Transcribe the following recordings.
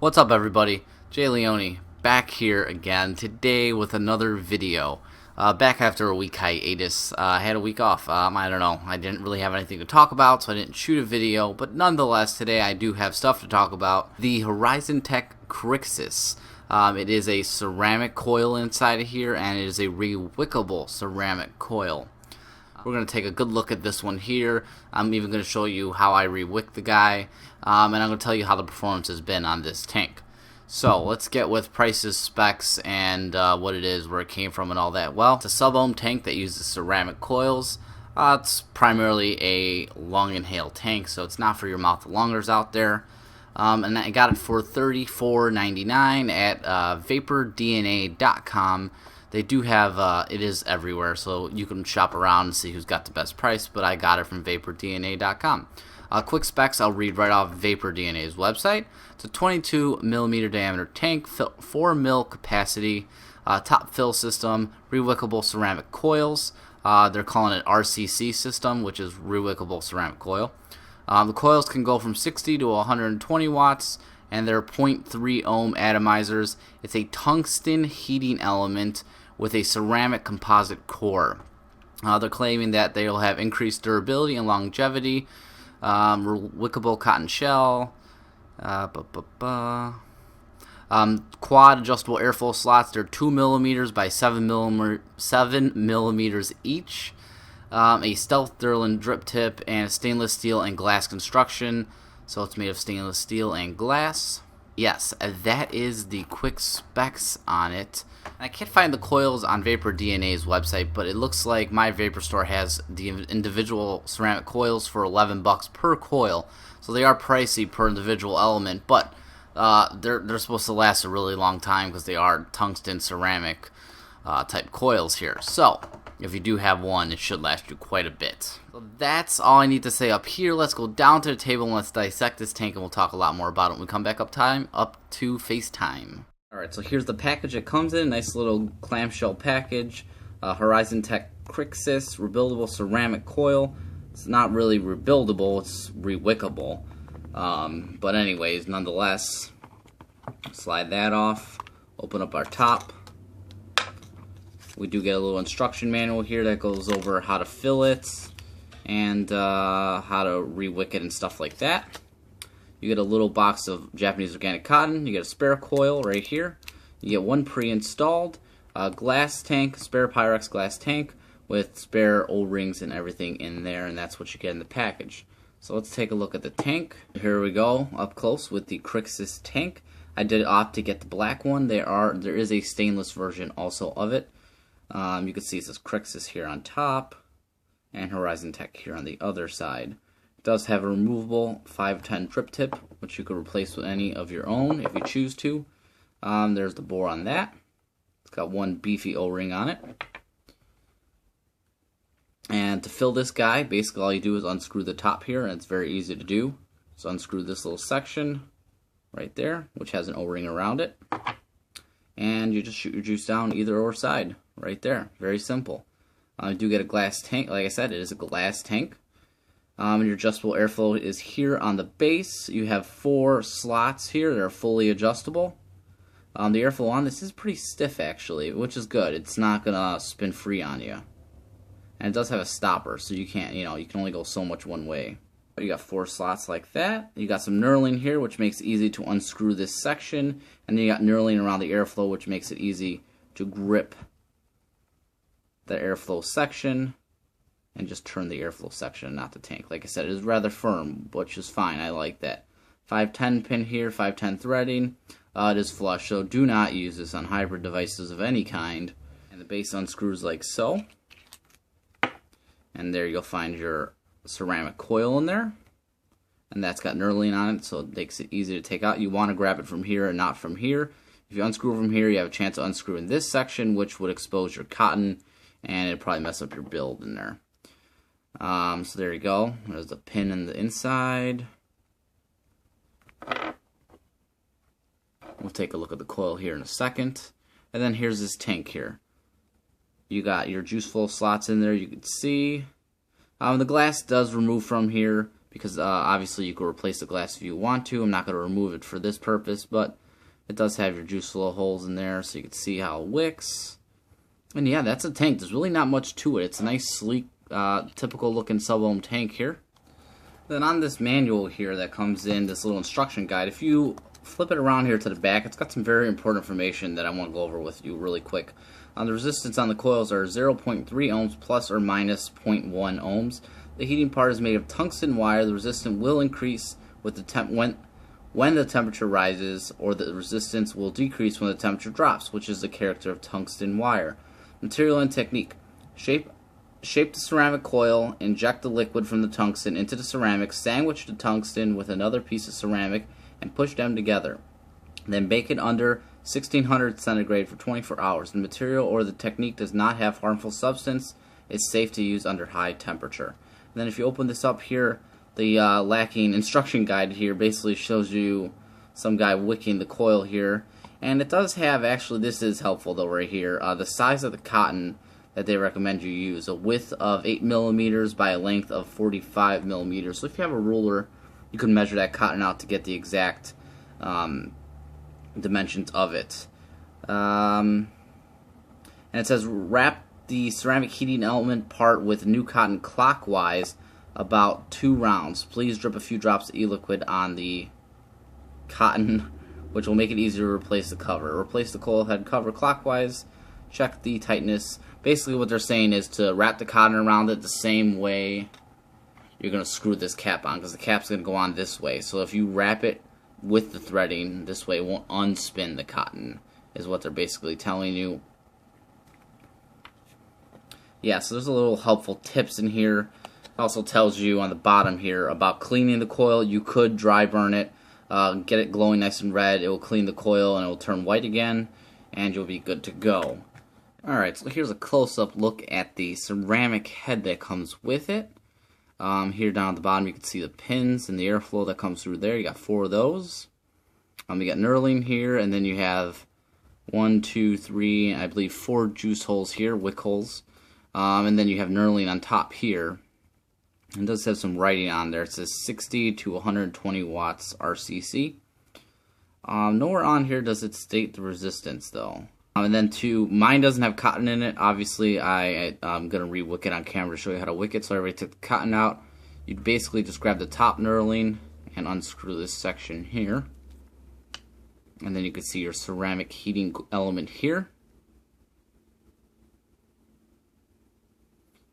What's up, everybody? Jay Leone back here again today with another video. Back after a week hiatus. I had a week off. I don't know. I didn't really have anything to talk about, so I didn't shoot a video. But nonetheless, today I do have stuff to talk about. The Horizon Tech Krixus. It is a ceramic coil inside of here, and it is a rewickable ceramic coil. We're going to take a good look at this one here. I'm even going to show you how I rewick the guy, and I'm going to tell you how the performance has been on this tank. So let's get with prices, specs, and what it is, where it came from, and all that. Well, it's a sub-ohm tank that uses ceramic coils. It's primarily a long inhale tank, so it's not for your mouth lungers out there. And I got it for $34.99 at vapordna.com. They do have, it is everywhere, so you can shop around and see who's got the best price, but I got it from vapordna.com. Quick specs, I'll read right off VaporDNA's website. It's a 22mm diameter tank, 4mm capacity, top fill system, rewickable ceramic coils. They're calling it RCC system, which is rewickable ceramic coil. The coils can go from 60 to 120 watts, and they're 0.3 ohm atomizers. It's a tungsten heating element with a ceramic composite core. They're claiming that they'll have increased durability and longevity. Rewickable cotton shell. Quad adjustable airflow slots. They're 2mm by 7mm each. A stealth Durlin drip tip, and a stainless steel and glass construction. So it's made of stainless steel and glass. Yes, that is the quick specs on it. I can't find the coils on VaporDNA's website, but it looks like my Vapor Store has the individual ceramic coils for $11 per coil. So they are pricey per individual element, but they're supposed to last a really long time because they are tungsten ceramic type coils here. So if you do have one, it should last you quite a bit. So that's all I need to say up here. Let's go down to the table and let's dissect this tank, and we'll talk a lot more about it when we come back up to FaceTime. Alright, so here's the package it comes in. Nice little clamshell package. Horizon Tech Krixus rebuildable ceramic coil. It's not really rebuildable, it's rewickable. But anyways, nonetheless, slide that off. Open up our top. We do get a little instruction manual here that goes over how to fill it and how to rewick it and stuff like that. You get a little box of Japanese organic cotton. You get a spare coil right here. You get one pre-installed glass tank, spare Pyrex glass tank with spare O-rings and everything in there, and that's what you get in the package. So let's take a look at the tank. Here we go, up close with the Krixus tank. I did opt to get the black one. There is a stainless version also of it. You can see it says Krixus here on top and Horizon Tech here on the other side. It does have a removable 510 drip tip, which you could replace with any of your own if you choose to. There's the bore on that. It's got one beefy O-ring on it. And to fill this guy, basically all you do is unscrew the top here, and it's very easy to do. So unscrew this little section right there, which has an O-ring around it. And you just shoot your juice down either or side right there. Very simple. You do get a glass tank. Like I said, it is a glass tank. Your adjustable airflow is here on the base. You have 4 slots here that are fully adjustable. The airflow on this is pretty stiff actually, which is good. It's not gonna spin free on you. And it does have a stopper, so you can't, you can only go so much one way. You got 4 slots like that. You got some knurling here, which makes it easy to unscrew this section. And then you got knurling around the airflow, which makes it easy to grip the airflow section and just turn the airflow section, not the tank. Like I said, it is rather firm, which is fine. I like that. 510 pin here, 510 threading. It is flush, so do not use this on hybrid devices of any kind. And the base unscrews like so. And there you'll find your ceramic coil in there. And that's got knurling on it, so it makes it easy to take out. You want to grab it from here and not from here. If you unscrew from here, you have a chance of unscrewing this section, which would expose your cotton, and it'd probably mess up your build in there. So there you go. There's the pin in the inside. We'll take a look at the coil here in a second. And then here's this tank here. You got your juice flow slots in there, you can see. The glass does remove from here because obviously you can replace the glass if you want to. I'm not going to remove it for this purpose, but it does have your juice flow holes in there, so you can see how it wicks. And yeah, that's a tank. There's really not much to it. It's a nice, sleek, typical looking sub-ohm tank here. Then on this manual here that comes in, this little instruction guide, if you flip it around here to the back, it's got some very important information that I want to go over with you really quick. The resistance on the coils are 0.3 ohms plus or minus 0.1 ohms. The heating part is made of tungsten wire. The resistance will increase with the when the temperature rises, or the resistance will decrease when the temperature drops, which is the character of tungsten wire. Material and technique. Shape the ceramic coil, inject the liquid from the tungsten into the ceramic, sandwich the tungsten with another piece of ceramic, and push them together. Then bake it under 1600 centigrade for 24 hours. The material or the technique does not have harmful substance. It's safe to use under high temperature. And then if you open this up here, the lacking instruction guide here basically shows you some guy wicking the coil here. And it does have, actually this is helpful though right here, the size of the cotton that they recommend you use. A width of 8 millimeters by a length of 45 millimeters. So if you have a ruler, you can measure that cotton out to get the exact dimensions of it. And it says wrap the ceramic heating element part with new cotton clockwise about 2 rounds. Please drip a few drops of e-liquid on the cotton, which will make it easier to replace the cover. Replace the coil head cover clockwise. Check the tightness. Basically what they're saying is to wrap the cotton around it the same way you're going to screw this cap on, because the cap's going to go on this way. So if you wrap it with the threading this way, it won't unspin the cotton, is what they're basically telling you. Yeah, so there's a little helpful tips in here. It also tells you on the bottom here about cleaning the coil. You could dry burn it, get it glowing nice and red. It will clean the coil and it will turn white again, and you'll be good to go. Alright, so here's a close-up look at the ceramic head that comes with it. Here down at the bottom you can see the pins and the airflow that comes through there. You got 4 of those. You got knurling here, and then you have 1, 2, 3, I believe 4 juice holes here, wick holes. And then you have knurling on top here. It does have some writing on there. It says 60 to 120 watts RCC. Nowhere on here does it state the resistance though. And then mine doesn't have cotton in it. Obviously, I'm going to re-wick it on camera to show you how to wick it. So I already took the cotton out. You basically just grab the top knurling and unscrew this section here. And then you can see your ceramic heating element here.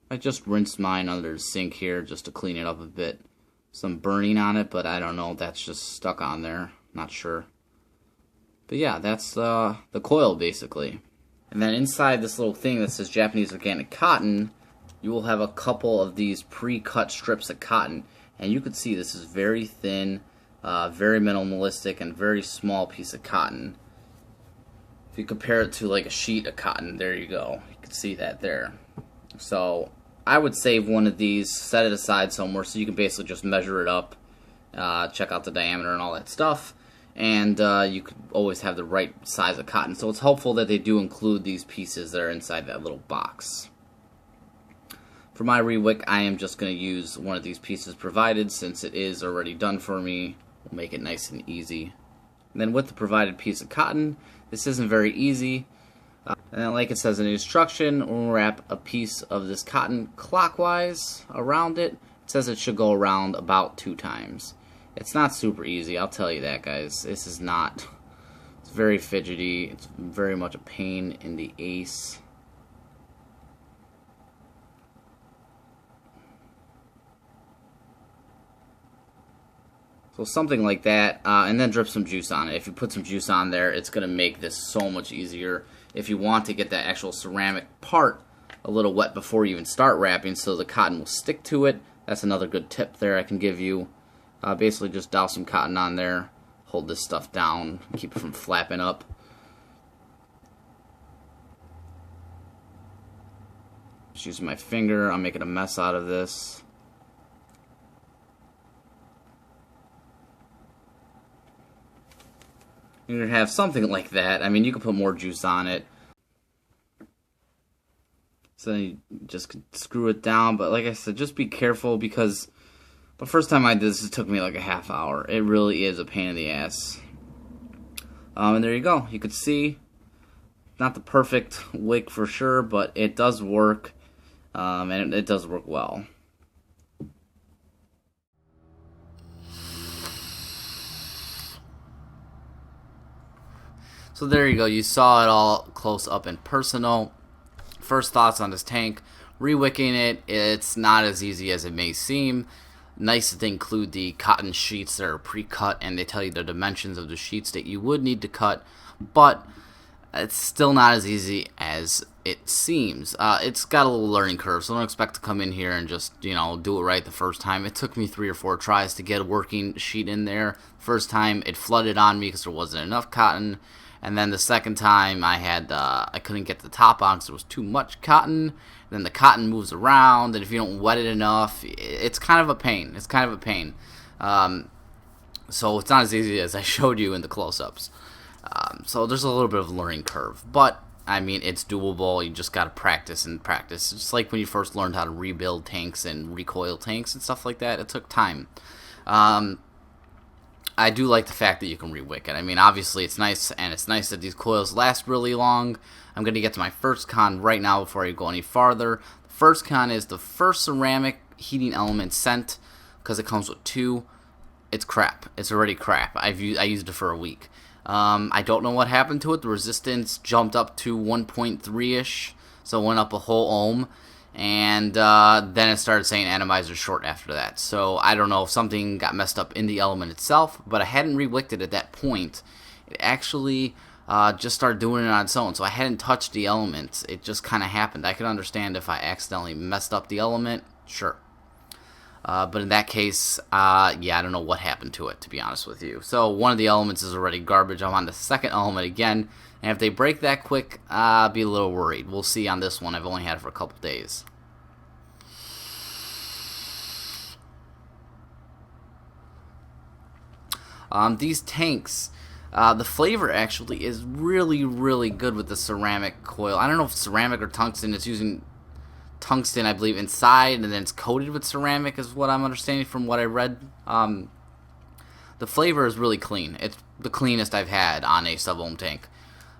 I just rinsed mine under the sink here just to clean it up a bit. Some burning on it, but I don't know. That's just stuck on there. Not sure. But yeah, that's the coil basically. And then inside this little thing that says Japanese organic cotton, you will have a couple of these pre-cut strips of cotton. And you can see this is very thin, very minimalistic, and very small piece of cotton. If you compare it to like a sheet of cotton, there you go. You can see that there. So I would save one of these, set it aside somewhere so you can basically just measure it up, check out the diameter and all that stuff. And you could always have the right size of cotton. So it's helpful that they do include these pieces that are inside that little box. For my rewick, I am just going to use one of these pieces provided since it is already done for me. We'll make it nice and easy. And then with the provided piece of cotton, this isn't very easy. And like it says in the instruction, we'll wrap a piece of this cotton clockwise around it. It says it should go around about 2 times. It's not super easy, I'll tell you that, guys. This is not. It's very fidgety. It's very much a pain in the ace. So something like that, and then drip some juice on it. If you put some juice on there, it's going to make this so much easier. If you want to get that actual ceramic part a little wet before you even start wrapping so the cotton will stick to it, that's another good tip there I can give you. Basically just douse some cotton on there, hold this stuff down, keep it from flapping up. Just using my finger, I'm making a mess out of this. You're going to have something like that. I mean, you can put more juice on it. So then you just screw it down. But like I said, just be careful because The first time I did this, it took me like a half hour. It really is a pain in the ass. And there you go. You could see, not the perfect wick for sure, but it does work, and it does work well. So there you go. You saw it all close up and personal. First thoughts on this tank. Rewicking it, it's not as easy as it may seem. Nice that they include the cotton sheets that are pre-cut, and they tell you the dimensions of the sheets that you would need to cut, but it's still not as easy as it seems. It's got a little learning curve, so don't expect to come in here and just, do it right the first time. It took me 3 or 4 tries to get a working sheet in there. First time, it flooded on me because there wasn't enough cotton, and then the second time, I couldn't get the top on because there was too much cotton. Then the cotton moves around, and if you don't wet it enough, it's kind of a pain. So it's not as easy as I showed you in the close-ups. So there's a little bit of a learning curve, but I mean, it's doable. You just gotta practice and practice. It's like when you first learned how to rebuild tanks and recoil tanks and stuff like that. It took time. I do like the fact that you can rewick it. I mean, obviously it's nice, and it's nice that these coils last really long. I'm going to get to my first con right now before I go any farther. The first con is the first ceramic heating element sent, because it comes with 2. It's crap. It's already crap. I used it for a week. I don't know what happened to it. The resistance jumped up to 1.3-ish, so it went up a whole ohm. And then it started saying atomizer short after that. So I don't know if something got messed up in the element itself, but I hadn't rewicked it at that point. It actually just started doing it on its own, so I hadn't touched the element. It just kind of happened. I could understand if I accidentally messed up the element, sure. But in that case, yeah, I don't know what happened to it, to be honest with you. So one of the elements is already garbage. I'm on the second element again, and if they break that quick, I'll be a little worried. We'll see on this one. I've only had it for a couple days. These tanks, the flavor actually is really, really good with the ceramic coil. I don't know if it's ceramic or tungsten. It's using tungsten, I believe, inside, and then it's coated with ceramic is what I'm understanding from what I read. The flavor is really clean. It's the cleanest I've had on a sub-ohm tank.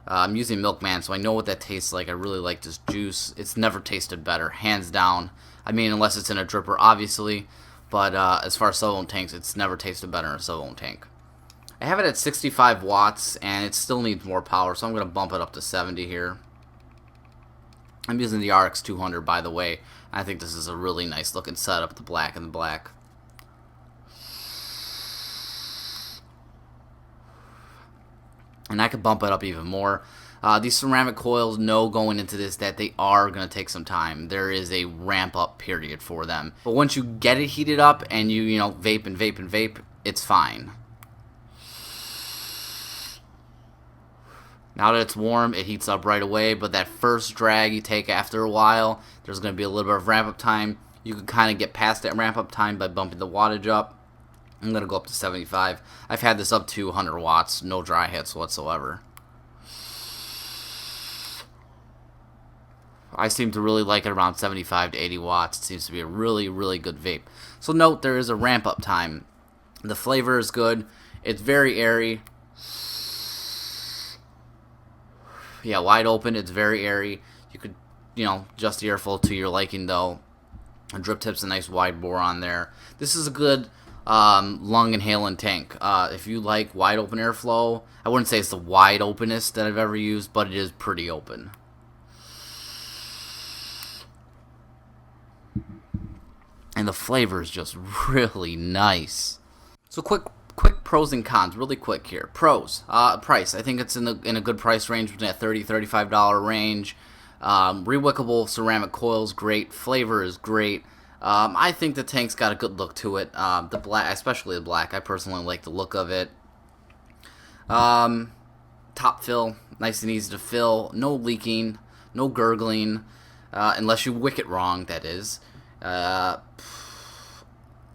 I'm using Milkman, so I know what that tastes like. I really like this juice. It's never tasted better, hands down. I mean, unless it's in a dripper, obviously. But as far as sub-ohm tanks, it's never tasted better in a sub-ohm tank. I have it at 65 watts, and it still needs more power, so I'm going to bump it up to 70 here. I'm using the RX 200, by the way. I think this is a really nice looking setup, the black and the black. And I could bump it up even more. These ceramic coils know going into this that they are going to take some time. There is a ramp up period for them. But once you get it heated up and you vape and vape and vape, it's fine. Now that it's warm, it heats up right away, but that first drag you take after a while, there's going to be a little bit of ramp up time. You can kind of get past that ramp up time by bumping the wattage up. I'm going to go up to 75. I've had this up to 100 watts, no dry hits whatsoever. I seem to really like it around 75 to 80 watts. It seems to be a really, really good vape. So note, there is a ramp up time. The flavor is good. It's very airy. Yeah, wide open. It's very airy. You could, adjust the airflow to your liking, though. A drip tip's a nice wide bore on there. This is a good lung inhalant tank. If you like wide open airflow, I wouldn't say it's the wide openest that I've ever used, but it is pretty open. And the flavor is just really nice. So quick pros and cons, really quick here. Pros, price. I think it's in a good price range, between that $30, $35 range. Rewickable ceramic coils, great. Flavor is great. I think the tank's got a good look to it. The black, especially the black, I personally like the look of it. Top fill, nice and easy to fill. No leaking, no gurgling, unless you wick it wrong, that is.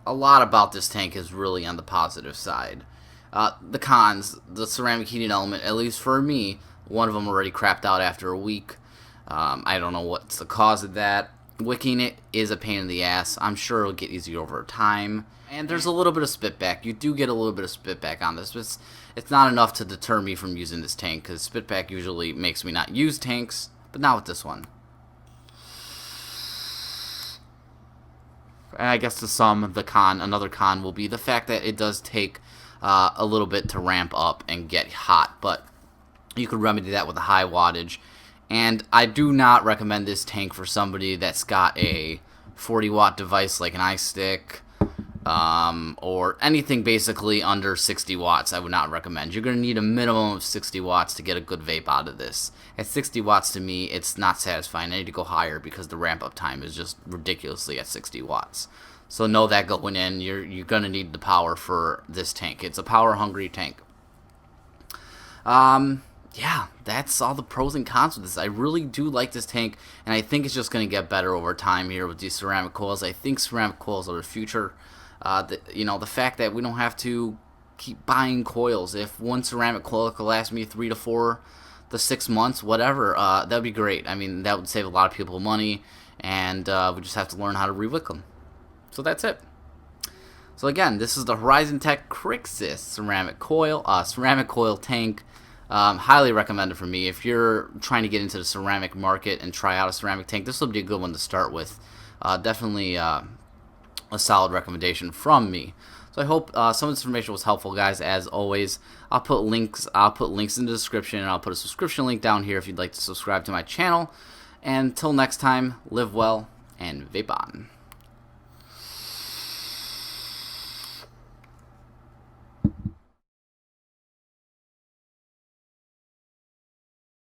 A lot about this tank is really on the positive side. The cons, the ceramic heating element, at least for me, one of them already crapped out after a week. I don't know what's the cause of that. Wicking it is a pain in the ass. I'm sure it'll get easier over time. And there's a little bit of spitback. You do get a little bit of spitback on this, but it's not enough to deter me from using this tank, because spitback usually makes me not use tanks, but not with this one. And I guess to some, another con will be the fact that it does take a little bit to ramp up and get hot, but you could remedy that with a high wattage. And I do not recommend this tank for somebody that's got a 40 watt device like an iStick, or anything basically under 60 watts. I would not recommend. You're going to need a minimum of 60 watts to get a good vape out of this. At 60 watts, to me, it's not satisfying. I need to go higher because the ramp up time is just ridiculously at 60 watts. So know that going in, you're going to need the power for this tank. It's a power hungry tank. Yeah, that's all the pros and cons with this. I really do like this tank, and I think it's just going to get better over time here with these ceramic coils. I think ceramic coils are the future. The fact that we don't have to keep buying coils. If one ceramic coil could last me 3 to 4 to 6 months, whatever, that would be great. I mean, that would save a lot of people money, and we just have to learn how to rewick them. So that's it. So again, this is the Horizon Tech Krixus ceramic coil tank. Highly recommended for me. If you're trying to get into the ceramic market and try out a ceramic tank, this will be a good one to start with. Definitely a solid recommendation from me. So I hope some of this information was helpful, guys. As always, I'll put links in the description, and I'll put a subscription link down here if you'd like to subscribe to my channel. And until next time, live well and vape on.